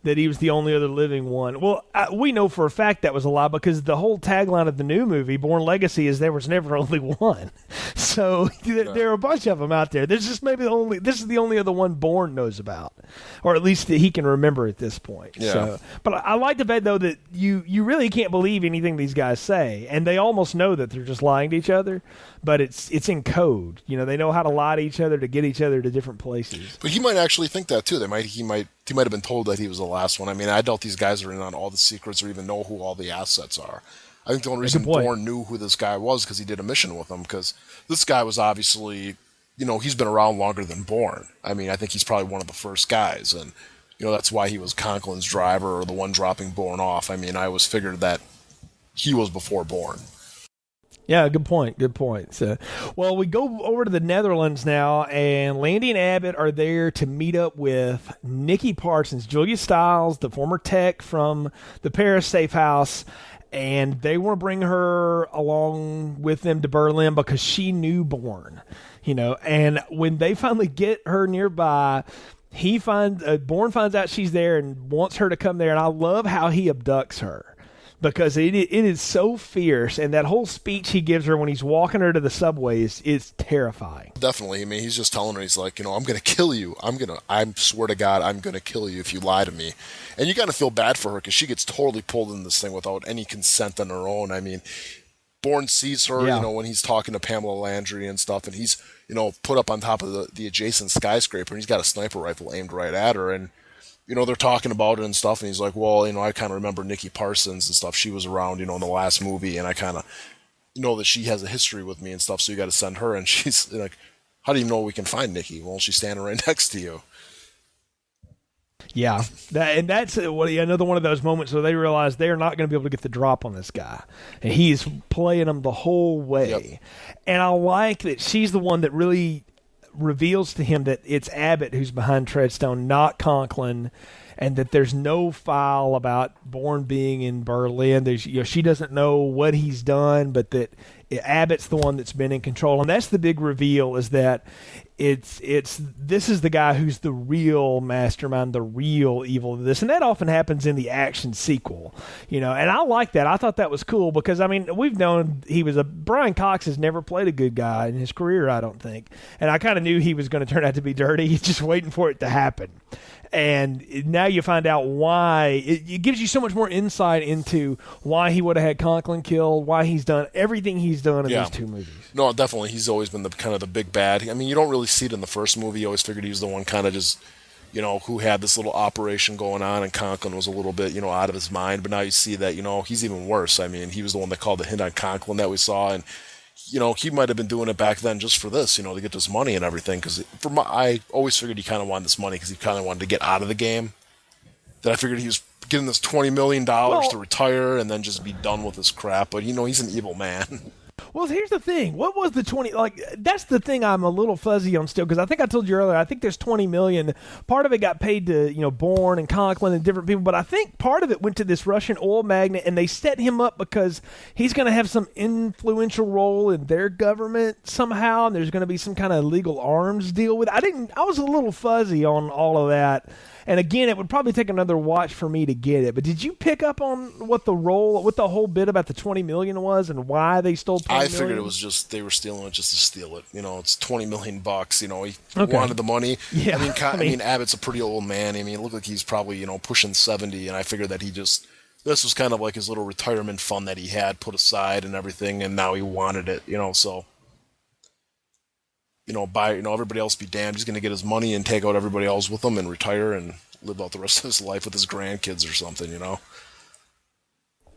that he was the only other living one. Well, we know for a fact that was a lie because the whole tagline of the new movie, Bourne Legacy, is there was never only one. So there are a bunch of them out there. There's just maybe this is the only other one Bourne knows about, or at least that he can remember at this point. Yeah. So, but I like the fact, though, that you really can't believe anything these guys say, and they almost know that they're just lying to each other, but it's in code. They know how to lie to each other to get each other to different places. But he might actually think that too. He might have been told that he was the last one. I mean, I doubt these guys are in on all the secrets or even know who all the assets are. I think the only reason Bourne knew who this guy was because he did a mission with him, because this guy was obviously, he's been around longer than Bourne. I mean, I think he's probably one of the first guys, and, that's why he was Conklin's driver or the one dropping Bourne off. I mean, I always figured that he was before Bourne. Yeah, good point. So, well, we go over to the Netherlands now, and Landy and Abbott are there to meet up with Nikki Parsons, Julia Stiles, the former tech from the Paris safe house, and they want to bring her along with them to Berlin because she knew Bourne, and when they finally get her nearby, Bourne finds out she's there and wants her to come there, and I love how he abducts her. Because it is so fierce, and that whole speech he gives her when he's walking her to the subway is terrifying. Definitely. I mean, he's just telling her, he's like, I'm going to kill you. I swear to God, I'm going to kill you if you lie to me. And you got to feel bad for her because she gets totally pulled in this thing without any consent on her own. I mean, Bourne sees her, when he's talking to Pamela Landry and stuff, and he's, put up on top of the adjacent skyscraper, and he's got a sniper rifle aimed right at her, and they're talking about it and stuff, and he's like, well, I kind of remember Nikki Parsons and stuff. She was around, in the last movie, and I kind of know that she has a history with me and stuff, so you got to send her. And she's like, how do you know we can find Nikki? Well, she's standing right next to you. Yeah, that's another one of those moments where they realize they're not going to be able to get the drop on this guy, and he's playing them the whole way. Yep. And I like that she's the one that really reveals to him that it's Abbott who's behind Treadstone, not Conklin, and that there's no file about Bourne being in Berlin. She doesn't know what he's done, but that Abbott's the one that's been in control. And that's the big reveal, is that this is the guy who's the real mastermind, the real evil of this. And that often happens in the action sequel, and I like that. I thought that was cool because, I mean, we've known Brian Cox has never played a good guy in his career, I don't think. And I kind of knew he was going to turn out to be dirty. He's just waiting for it to happen. And now you find out why. It gives you so much more insight into why he would have had Conklin killed, why he's done everything he's done in these two movies. No, definitely. He's always been the big bad. I mean, you don't really see it in the first movie. You always figured he was the one kind of just, who had this little operation going on, and Conklin was a little bit, out of his mind. But now you see that, he's even worse. I mean, he was the one that called the hit on Conklin that we saw, and he might have been doing it back then just for this, to get this money and everything. Because I always figured he kind of wanted this money because he kind of wanted to get out of the game. That I figured he was getting this $20 million to retire and then just be done with this crap. But, he's an evil man. Well, here's the thing. What was the 20? That's the thing I'm a little fuzzy on still, because I think I told you earlier, I think there's $20 million. Part of it got paid to, Bourne and Conklin and different people, but I think part of it went to this Russian oil magnate, and they set him up because he's going to have some influential role in their government somehow, and there's going to be some kind of illegal arms deal with it. I was a little fuzzy on all of that. And again, it would probably take another watch for me to get it. But did you pick up on what the whole bit about the $20 million was and why they stole $20 figured million? it was just they were stealing it just to steal it. It's $20 million. He Okay. wanted the money. Yeah, I mean, Abbott's a pretty old man. I mean, it looked like he's probably pushing 70, and I figured that this was kind of like his little retirement fund that he had put aside and everything, and now he wanted it. So. Everybody else be damned. He's going to get his money and take out everybody else with him and retire and live out the rest of his life with his grandkids or something.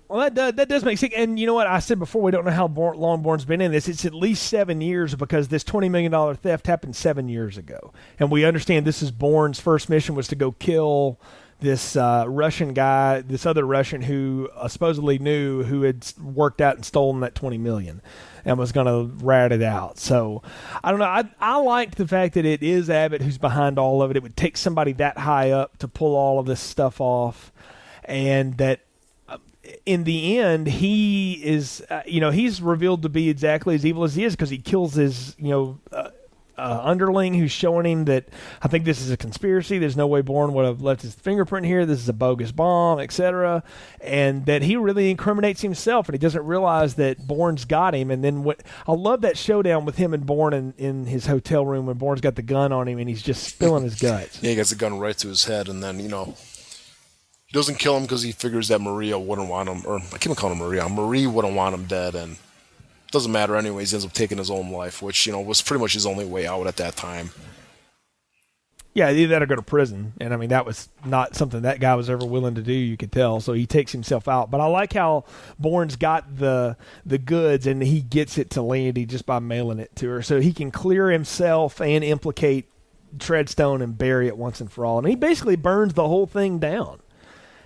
Well, that does make sense. And you know what? I said before, we don't know how long Bourne's been in this. It's at least 7 years because this $20 million theft happened 7 years ago. And we understand this is Bourne's first mission was to go kill this Russian guy, this other Russian who supposedly knew who had worked out and stolen that $20 million and was going to rat it out. So, I don't know. I liked the fact that it is Abbott who's behind all of it. It would take somebody that high up to pull all of this stuff off. And that in the end, he is, he's revealed to be exactly as evil as he is because he kills his, underling who's showing him that I think this is a conspiracy. There's no way Bourne would have left his fingerprint here. This is a bogus bomb, etc. And that he really incriminates himself, and he doesn't realize that Bourne's got him. And then I love that showdown with him and Bourne in his hotel room when Bourne's got the gun on him and he's just spilling his guts. Yeah, he gets the gun right to his head, and then he doesn't kill him because he figures that Maria wouldn't want him, or I keep calling her Maria. Marie wouldn't want him dead, and doesn't matter anyways. He ends up taking his own life, which was pretty much his only way out at that time. Yeah, either that or go to prison, and I mean that was not something that guy was ever willing to do. You could tell, so he takes himself out. But I like how Bourne's got the goods, and he gets it to Landy just by mailing it to her, so he can clear himself and implicate Treadstone and bury it once and for all. And he basically burns the whole thing down.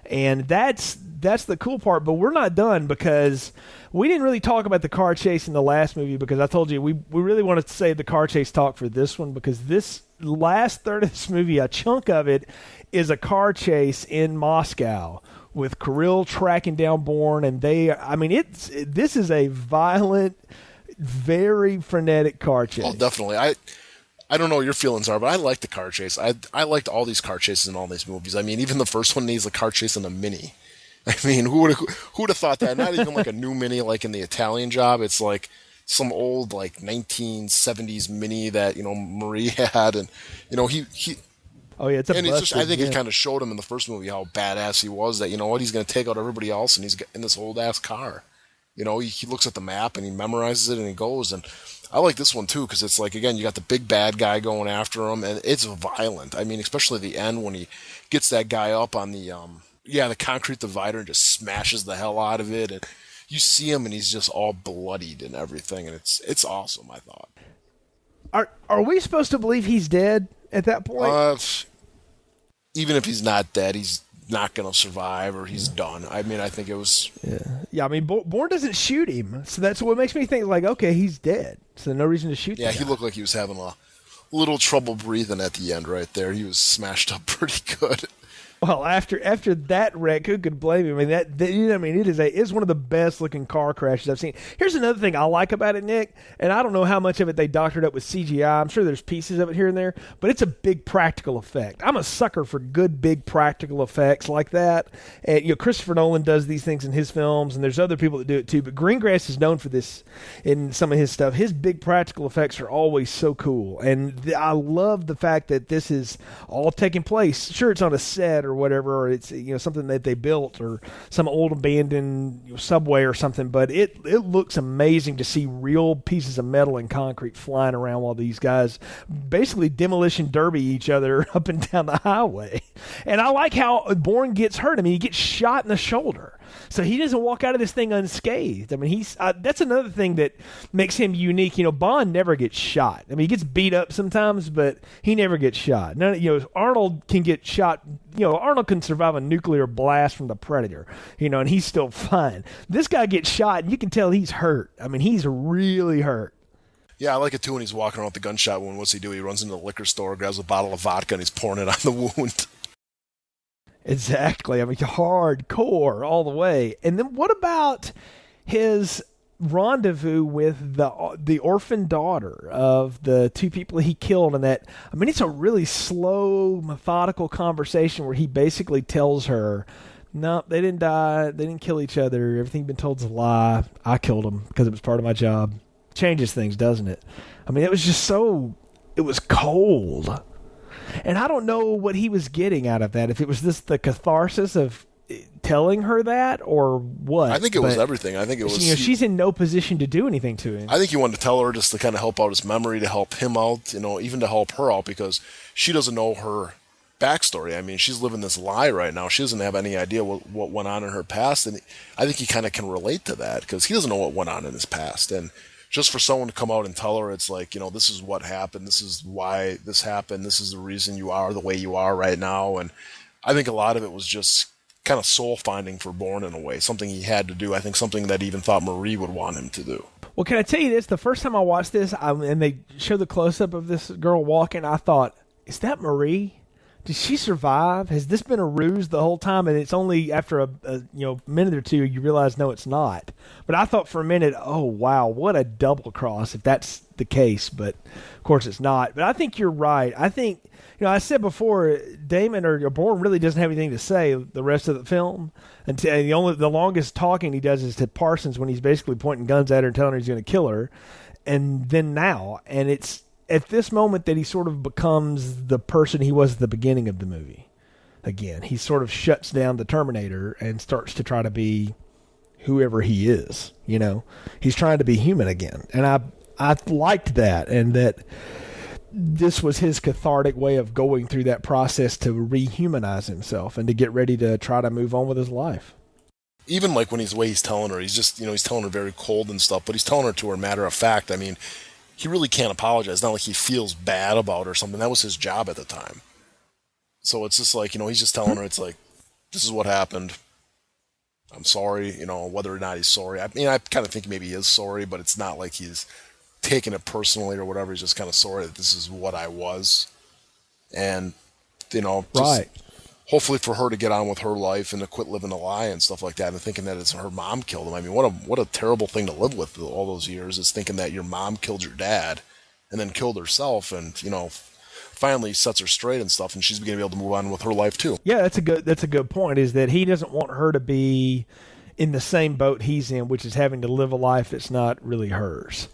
And that's the cool part, but we're not done because we didn't really talk about the car chase in the last movie because I told you we really wanted to save the car chase talk for this one because this last third of this movie, a chunk of it is a car chase in Moscow with Kirill tracking down Bourne, and this is a violent, very frenetic car chase. Oh, definitely. I don't know what your feelings are, but I like the car chase. I liked all these car chases in all these movies. I mean, even the first one needs a car chase in a Mini. I mean, who would have thought that? Not even like a new Mini like in the Italian Job. It's like some old like 1970s Mini that Marie had, and he. Oh yeah, it's a. And busted, it's just, I think yeah. it kind of showed him in the first movie how badass he was. That he's going to take out everybody else, and he's in this old ass car. He looks at the map and he memorizes it and he goes. And I like this one too because it's like, again, you got the big bad guy going after him, and it's violent. I mean, especially the end when he gets that guy up on the concrete divider and just smashes the hell out of it, and you see him and he's just all bloodied and everything, and it's awesome. I thought. Are we supposed to believe he's dead at that point? Even if he's not dead, he's not going to survive or he's done. I mean, I think it was... Yeah, I mean, Bourne doesn't shoot him, so that's what makes me think, like, okay, he's dead, so no reason to shoot him. Yeah, he looked like he was having a little trouble breathing at the end right there. He was smashed up pretty good. Well, after that wreck, who could blame him? I mean, it is one of the best looking car crashes I've seen. Here's another thing I like about it, Nick, and I don't know how much of it they doctored up with CGI. I'm sure there's pieces of it here and there, but it's a big practical effect. I'm a sucker for good big practical effects like that. And Christopher Nolan does these things in his films, and there's other people that do it too. But Greengrass is known for this in some of his stuff. His big practical effects are always so cool, and I love the fact that this is all taking place. Sure, it's on a set or whatever, or it's something that they built or some old abandoned subway or something, but it looks amazing to see real pieces of metal and concrete flying around while these guys basically demolition derby each other up and down the highway. And I like how Bourne gets hurt. I mean, he gets shot in the shoulder, so he doesn't walk out of this thing unscathed. I mean, he's that's another thing that makes him unique. Bond never gets shot. I mean, he gets beat up sometimes, but he never gets shot. Arnold can get shot. Arnold can survive a nuclear blast from the Predator, and he's still fine. This guy gets shot, and you can tell he's hurt. I mean, he's really hurt. Yeah, I like it too when he's walking around with the gunshot wound. What's he do? He runs into the liquor store, grabs a bottle of vodka, and he's pouring it on the wound. Exactly. I mean, hardcore all the way. And then what about his rendezvous with the orphan daughter of the two people he killed? And that, I mean, it's a really slow, methodical conversation where he basically tells her No, they didn't die. They didn't kill each other. Everything been told's a lie. I killed him because it was part of my job. Changes things, doesn't it? I mean, it was just so... It was cold. And I don't know what he was getting out of that. If it was the catharsis of telling her that or what. I think it was everything. I think it was... she's in no position to do anything to him. I think he wanted to tell her just to kind of help out his memory, to help him out, even to help her out, because she doesn't know her backstory. I mean, she's living this lie right now. She doesn't have any idea what went on in her past, and I think he kind of can relate to that because he doesn't know what went on in his past. And just for someone to come out and tell her, it's like, this is what happened, this is why this happened, this is the reason you are the way you are right now. And I think a lot of it was just kind of soul finding for Bourne in a way, something he had to do. I think something that he even thought Marie would want him to do. Well, can I tell you this? The first time I watched this, and they show the close up of this girl walking, I thought, is that Marie? Did she survive? Has this been a ruse the whole time? And it's only after a minute or two you realize, no, it's not. But I thought for a minute, oh, wow, what a double cross if that's the case. But, of course, it's not. But I think you're right. I think, I said before, Damon or Bourne really doesn't have anything to say the rest of the film. Until the longest talking he does is to Parsons when he's basically pointing guns at her and telling her he's going to kill her. And then now. And it's at this moment that he sort of becomes the person he was at the beginning of the movie. Again, he sort of shuts down the Terminator and starts to try to be whoever he is. He's trying to be human again. And I liked that, and that this was his cathartic way of going through that process to rehumanize himself and to get ready to try to move on with his life. Even like when he's telling her, he's just, he's telling her very cold and stuff, but he's telling her to her matter of fact. I mean, he really can't apologize. It's not like he feels bad about her or something. That was his job at the time. So it's just like, he's just telling her, it's like, this is what happened. I'm sorry, whether or not he's sorry. I mean, I kind of think maybe he is sorry, but it's not like he's taking it personally or whatever. He's just kind of sorry that this is what I was. And, just right. Hopefully for her to get on with her life and to quit living a lie and stuff like that and thinking that it's her mom killed him. I mean, what a terrible thing to live with all those years, is thinking that your mom killed your dad and then killed herself and, finally sets her straight and stuff, and she's going to be able to move on with her life too. Yeah, that's a good point, is that he doesn't want her to be in the same boat he's in, which is having to live a life that's not really hers.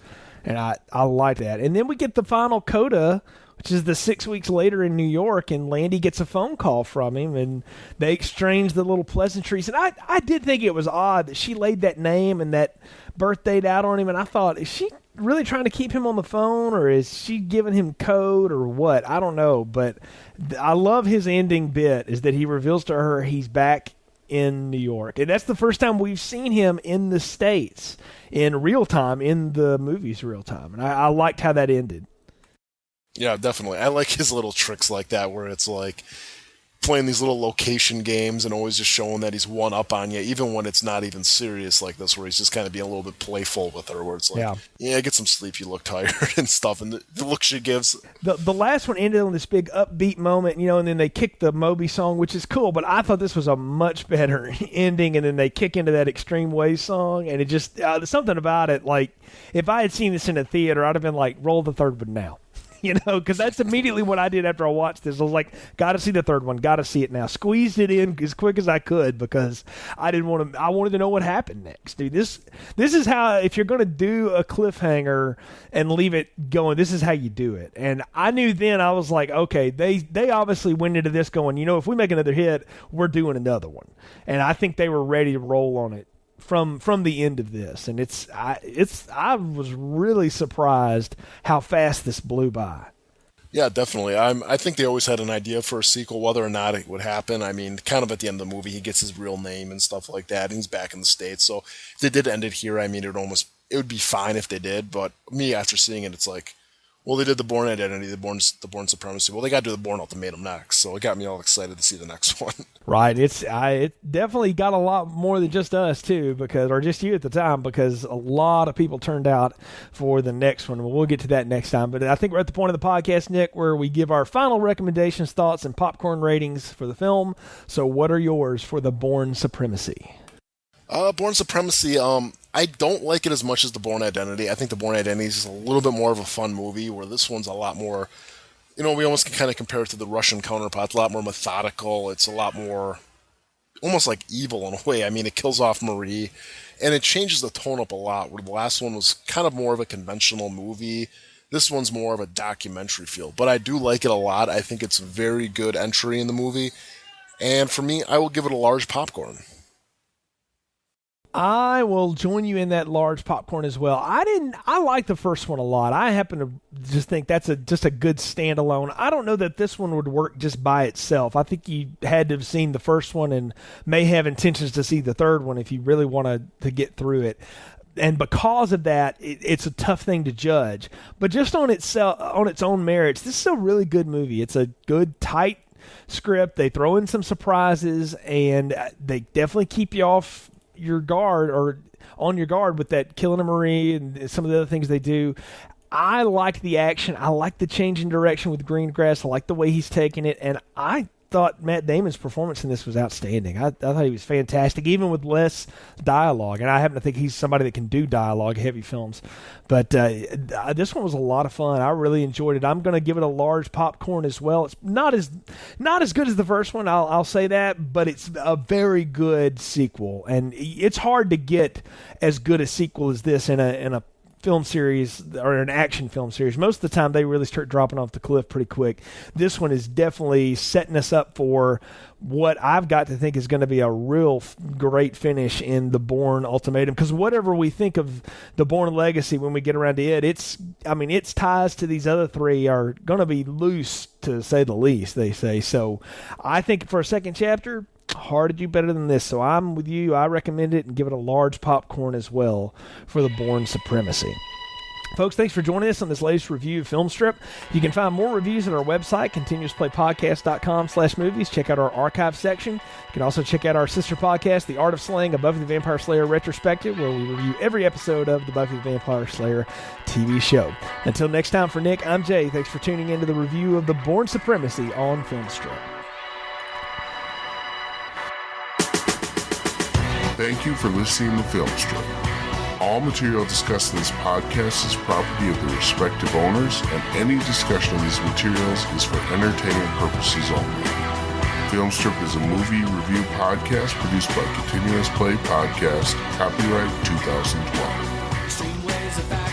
And I like that. And then we get the final coda, which is the 6 weeks later in New York, and Landy gets a phone call from him, and they exchange the little pleasantries. And I did think it was odd that she laid that name and that birth date out on him, and I thought, is she really trying to keep him on the phone, or is she giving him code, or what? I don't know, but I love his ending bit, is that he reveals to her he's back in New York. And that's the first time we've seen him in the States in real time, in the movie's real time. And I liked how that ended. Yeah, definitely. I like his little tricks like that, where it's like playing these little location games and always just showing that he's one up on you, even when it's not even serious like this, where he's just kind of being a little bit playful with her, where it's like, yeah, get some sleep, you look tired and stuff, and the look she gives. The last one ended on this big upbeat moment, and then they kick the Moby song, which is cool, but I thought this was a much better ending, and then they kick into that Extreme Ways song, and it just, there's something about it, like, if I had seen this in a theater, I'd have been like, roll the third one now. Because that's immediately what I did after I watched this. I was like, got to see the third one, got to see it now. Squeezed it in as quick as I could because I wanted to know what happened next, dude. This is how, if you're going to do a cliffhanger and leave it going, this is how you do it. And I knew then, I was like, okay, they obviously went into this going, if we make another hit, we're doing another one. And I think they were ready to roll on it from the end of this, and I was really surprised how fast this blew by. Yeah, definitely. I think they always had an idea for a sequel, whether or not it would happen. I mean, kind of at the end of the movie, he gets his real name and stuff like that, and he's back in the States. So if they did end it here, I mean, it would be fine if they did. But me, after seeing it, it's like, well, they did the Bourne Identity, the Bourne Supremacy. Well, they got to do the Bourne Ultimatum next, so it got me all excited to see the next one. Right. It definitely got a lot more than just us too, or just you at the time, because a lot of people turned out for the next one. We'll get to that next time. But I think we're at the point of the podcast, Nick, where we give our final recommendations, thoughts, and popcorn ratings for the film. So, what are yours for the Bourne Supremacy? Bourne Supremacy. I don't like it as much as the Bourne Identity. I think the Bourne Identity is a little bit more of a fun movie, where this one's a lot more, we almost can kind of compare it to the Russian counterpart. It's a lot more methodical. It's a lot more, almost like evil in a way. I mean, it kills off Marie, and it changes the tone up a lot, where the last one was kind of more of a conventional movie. This one's more of a documentary feel, but I do like it a lot. I think it's a very good entry in the movie, and for me, I will give it a large popcorn. I will join you in that large popcorn as well. I like the first one a lot. I happen to just think that's just a good standalone. I don't know that this one would work just by itself. I think you had to have seen the first one and may have intentions to see the third one if you really want to get through it. And because of that, it's a tough thing to judge. But just on its own merits, this is a really good movie. It's a good, tight script. They throw in some surprises, and they definitely keep you off your guard or on your guard with that killing of Marie and some of the other things they do. I like the action. I like the change in direction with Greengrass. I like the way he's taking it, and I thought Matt Damon's performance in this was outstanding. I thought he was fantastic, even with less dialogue, and I happen to think he's somebody that can do dialogue-heavy films. But this one was a lot of fun. I really enjoyed it. I'm going to give it a large popcorn as well. It's not as good as the first one, I'll say that, but it's a very good sequel, and it's hard to get as good a sequel as this in a film series or an action film series. Most of the time they really start dropping off the cliff pretty quick. This one is definitely setting us up for what I've got to think is going to be a real great finish in the Bourne Ultimatum, because whatever we think of the Bourne legacy when we get around to it, its ties to these other three are going to be loose, to say the least, they say. So I think for a second chapter, hard to do better than this. So I'm with you. I recommend it and give it a large popcorn as well for the Bourne Supremacy. Folks, thanks for joining us on this latest review of Filmstrip. You can find more reviews at our website, continuousplaypodcast.com/movies. Check out our archive section. You can also check out our sister podcast, The Art of Slaying, a Buffy the Vampire Slayer retrospective, where we review every episode of the Buffy the Vampire Slayer TV show. Until next time, for Nick, I'm Jay. Thanks for tuning into the review of the Bourne Supremacy on Filmstrip. Thank you for listening to Filmstrip. All material discussed in this podcast is property of the respective owners, and any discussion of these materials is for entertainment purposes only. Filmstrip is a movie review podcast produced by Continuous Play Podcast, copyright 2012.